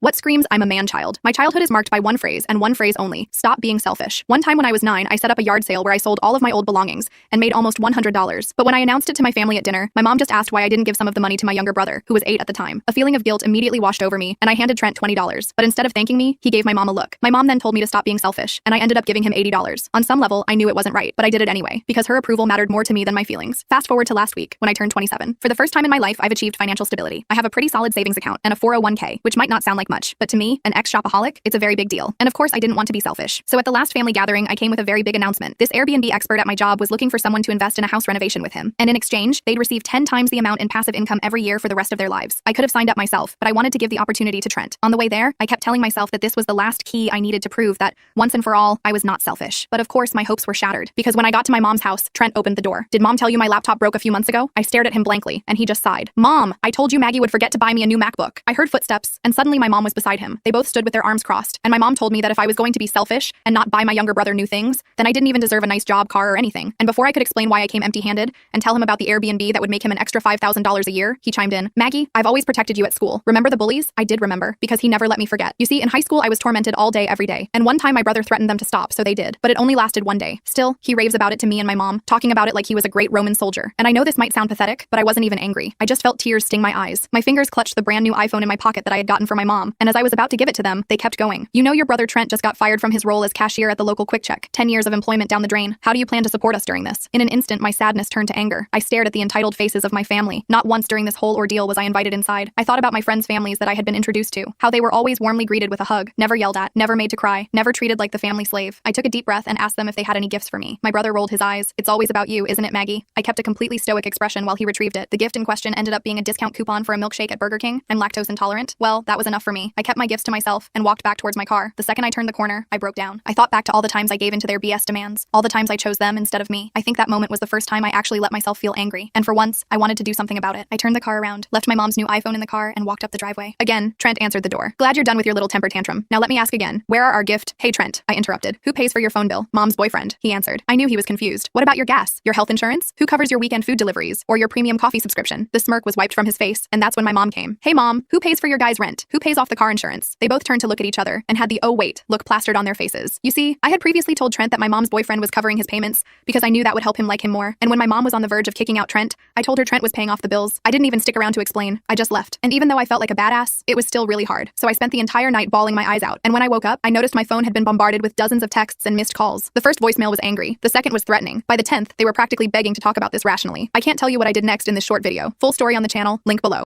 What screams I'm a man-child? My childhood is marked by one phrase and one phrase only: stop being selfish. One time when I was 9, I set up a yard sale where I sold all of my old belongings and made almost $100. But when I announced it to my family at dinner, my mom just asked why I didn't give some of the money to my younger brother, who was 8 at the time. A feeling of guilt immediately washed over me, and I handed Trent $20. But instead of thanking me, he gave my mom a look. My mom then told me to stop being selfish, and I ended up giving him $80. On some level, I knew it wasn't right, but I did it anyway, because her approval mattered more to me than my feelings. Fast forward to last week, when I turned 27. For the first time in my life, I've achieved financial stability. I have a pretty solid savings account and a 401k, which might not sound like much, but to me, an ex-shopaholic, it's a very big deal. And of course, I didn't want to be selfish. So at the last family gathering, I came with a very big announcement. This Airbnb expert at my job was looking for someone to invest in a house renovation with him. And in exchange, they'd receive 10 times the amount in passive income every year for the rest of their lives. I could have signed up myself, but I wanted to give the opportunity to Trent. On the way there, I kept telling myself that this was the last key I needed to prove that, once and for all, I was not selfish. But of course, my hopes were shattered. Because when I got to my mom's house, Trent opened the door. "Did mom tell you my laptop broke a few months ago?" I stared at him blankly, and he just sighed. "Mom, I told you Maggie would forget to buy me a new MacBook." I heard footsteps, and suddenly my mom was beside him. They both stood with their arms crossed, and my mom told me that if I was going to be selfish and not buy my younger brother new things, then I didn't even deserve a nice job, car, or anything. And before I could explain why I came empty-handed and tell him about the Airbnb that would make him an extra $5,000 a year, he chimed in, "Maggie, I've always protected you at school. Remember the bullies?" I did remember, because he never let me forget. You see, in high school, I was tormented all day, every day. And one time my brother threatened them to stop, so they did. But it only lasted one day. Still, he raves about it to me and my mom, talking about it like he was a great Roman soldier. And I know this might sound pathetic, but I wasn't even angry. I just felt tears sting my eyes. My fingers clutched the brand new iPhone in my pocket that I had gotten for my mom. And as I was about to give it to them, they kept going. "You know your brother Trent just got fired from his role as cashier at the local Quick Check. 10 years of employment down the drain. How do you plan to support us during this?" In an instant, my sadness turned to anger. I stared at the entitled faces of my family. Not once during this whole ordeal was I invited inside. I thought about my friends' families that I had been introduced to, how they were always warmly greeted with a hug, never yelled at, never made to cry, never treated like the family slave. I took a deep breath and asked them if they had any gifts for me. My brother rolled his eyes. "It's always about you, isn't it, Maggie?" I kept a completely stoic expression while he retrieved it. The gift in question ended up being a discount coupon for a milkshake at Burger King. I'm lactose intolerant. Well, that was enough for me. I kept my gifts to myself and walked back towards my car. The second I turned the corner, I broke down. I thought back to all the times I gave into their BS demands, all the times I chose them instead of me. I think that moment was the first time I actually let myself feel angry. And for once, I wanted to do something about it. I turned the car around, left my mom's new iPhone in the car, and walked up the driveway. Again, Trent answered the door. "Glad you're done with your little temper tantrum. Now let me ask again. Where are our gift?" "Hey, Trent," I interrupted. "Who pays for your phone bill?" "Mom's boyfriend," he answered. I knew he was confused. "What about your gas? Your health insurance? Who covers your weekend food deliveries? Or your premium coffee subscription?" The smirk was wiped from his face, and that's when my mom came. "Hey, Mom, who pays for your guy's rent? Who pays off the car insurance?" They both turned to look at each other and had the "oh wait" look plastered on their faces. You see, I had previously told Trent that my mom's boyfriend was covering his payments because I knew that would help him like him more. And when my mom was on the verge of kicking out Trent, I told her Trent was paying off the bills. I didn't even stick around to explain. I just left. And even though I felt like a badass, it was still really hard. So I spent the entire night bawling my eyes out. And when I woke up, I noticed my phone had been bombarded with dozens of texts and missed calls. The first voicemail was angry. The second was threatening. By the 10th, they were practically begging to talk about this rationally. I can't tell you what I did next in this short video. Full story on the channel, link below.